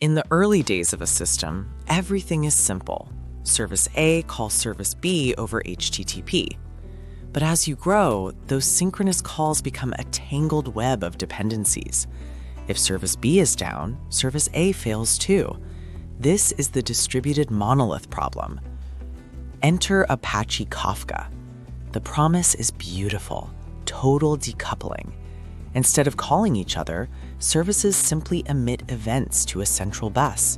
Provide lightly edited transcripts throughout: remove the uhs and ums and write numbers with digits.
In the early days of a system, everything is simple. Service A calls service B over HTTP. But as you grow, those synchronous calls become a tangled web of dependencies. If service B is down, service A fails too. This is the distributed monolith problem. Enter Apache Kafka. The promise is beautiful: total decoupling. Instead of calling each other, services simply emit events to a central bus.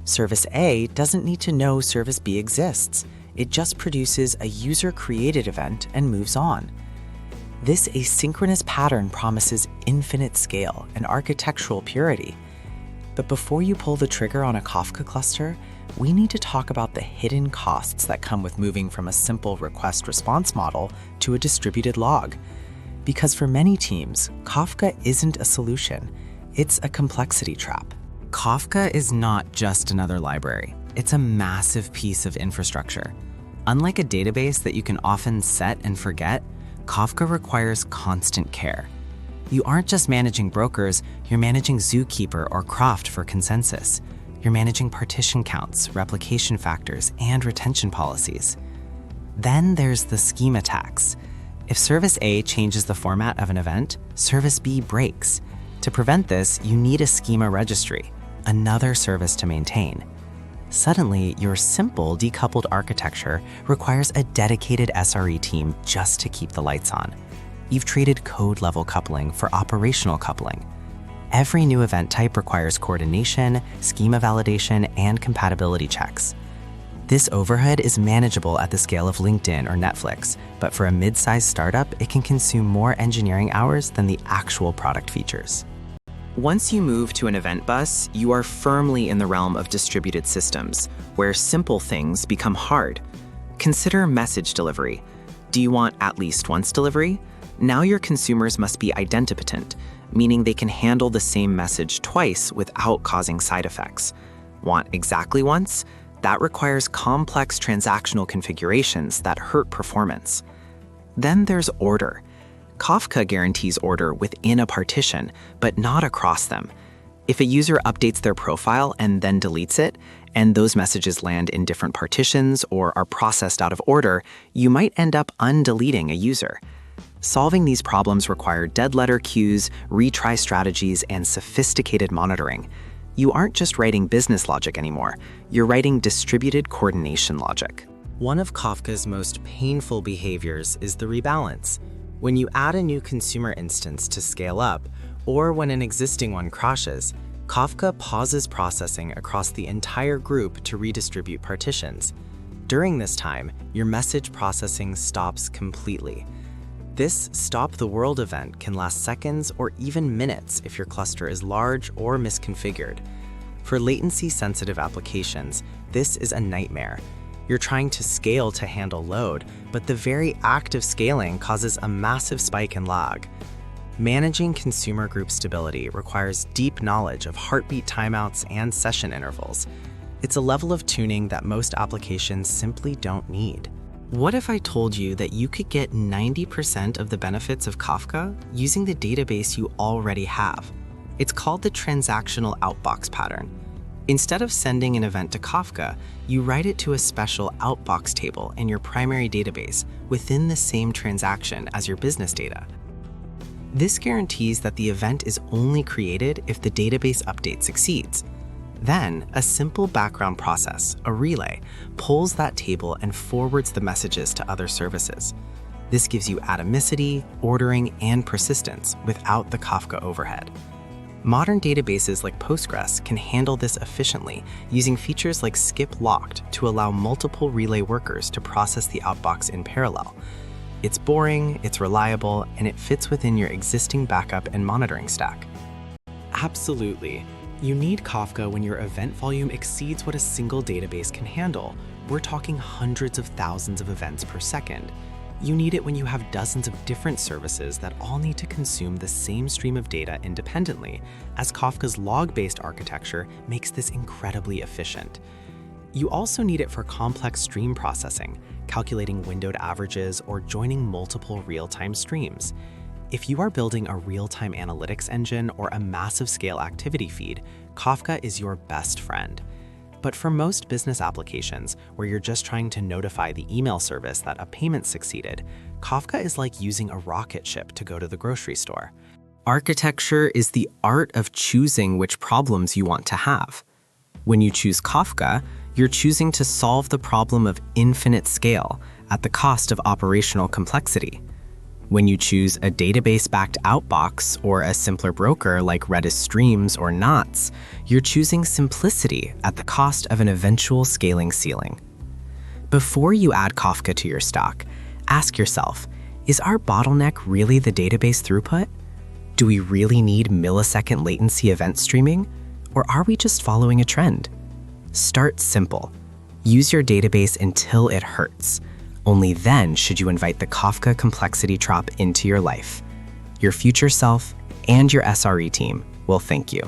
Service A doesn't need to know service B exists. It just produces a user-created event and moves on. This asynchronous pattern promises infinite scale and architectural purity. But before you pull the trigger on a Kafka cluster, we need to talk about the hidden costs that come with moving from a simple request-response model to a distributed log. Because for many teams, Kafka isn't a solution. It's a complexity trap. Kafka is not just another library. It's a massive piece of infrastructure. Unlike a database that you can often set and forget, Kafka requires constant care. You aren't just managing brokers, you're managing Zookeeper or Croft for consensus. You're managing partition counts, replication factors, and retention policies. Then there's the schema tax. If service A changes the format of an event, service B breaks. To prevent this, you need a schema registry, another service to maintain. Suddenly, your simple decoupled architecture requires a dedicated SRE team just to keep the lights on. You've traded code-level coupling for operational coupling. Every new event type requires coordination, schema validation, and compatibility checks. This overhead is manageable at the scale of LinkedIn or Netflix, but for a mid-sized startup, it can consume more engineering hours than the actual product features. Once you move to an event bus, you are firmly in the realm of distributed systems, where simple things become hard. Consider message delivery. Do you want at least once delivery? Now your consumers must be idempotent, meaning they can handle the same message twice without causing side effects. Want exactly once? That requires complex transactional configurations that hurt performance. Then there's order. Kafka guarantees order within a partition, but not across them. If a user updates their profile and then deletes it, and those messages land in different partitions or are processed out of order, you might end up undeleting a user. Solving these problems require dead letter queues, retry strategies, and sophisticated monitoring. You aren't just writing business logic anymore, you're writing distributed coordination logic. One of Kafka's most painful behaviors is the rebalance. When you add a new consumer instance to scale up, or when an existing one crashes, Kafka pauses processing across the entire group to redistribute partitions. During this time, your message processing stops completely. This Stop the World event can last seconds or even minutes if your cluster is large or misconfigured. For latency-sensitive applications, this is a nightmare. You're trying to scale to handle load, but the very act of scaling causes a massive spike in lag. Managing consumer group stability requires deep knowledge of heartbeat timeouts and session intervals. It's a level of tuning that most applications simply don't need. What if I told you that you could get 90% of the benefits of Kafka using the database you already have? It's called the Transactional Outbox pattern. Instead of sending an event to Kafka, you write it to a special Outbox table in your primary database within the same transaction as your business data. This guarantees that the event is only created if the database update succeeds. Then, a simple background process, a relay, pulls that table and forwards the messages to other services. This gives you atomicity, ordering, and persistence without the Kafka overhead. Modern databases like Postgres can handle this efficiently using features like skip locked to allow multiple relay workers to process the outbox in parallel. It's boring, it's reliable, and it fits within your existing backup and monitoring stack. Absolutely. You need Kafka when your event volume exceeds what a single database can handle. We're talking hundreds of thousands of events per second. You need it when you have dozens of different services that all need to consume the same stream of data independently, as Kafka's log-based architecture makes this incredibly efficient. You also need it for complex stream processing, calculating windowed averages or joining multiple real-time streams. If you are building a real-time analytics engine or a massive scale activity feed, Kafka is your best friend. But for most business applications, where you're just trying to notify the email service that a payment succeeded, Kafka is like using a rocket ship to go to the grocery store. Architecture is the art of choosing which problems you want to have. When you choose Kafka, you're choosing to solve the problem of infinite scale at the cost of operational complexity. When you choose a database-backed Outbox or a simpler broker like Redis Streams or Knots, you're choosing simplicity at the cost of an eventual scaling ceiling. Before you add Kafka to your stock, ask yourself, is our bottleneck really the database throughput? Do we really need millisecond latency event streaming? Or are we just following a trend? Start simple. Use your database until it hurts. Only then should you invite the Kafka Complexity Trap into your life. Your future self and your SRE team will thank you.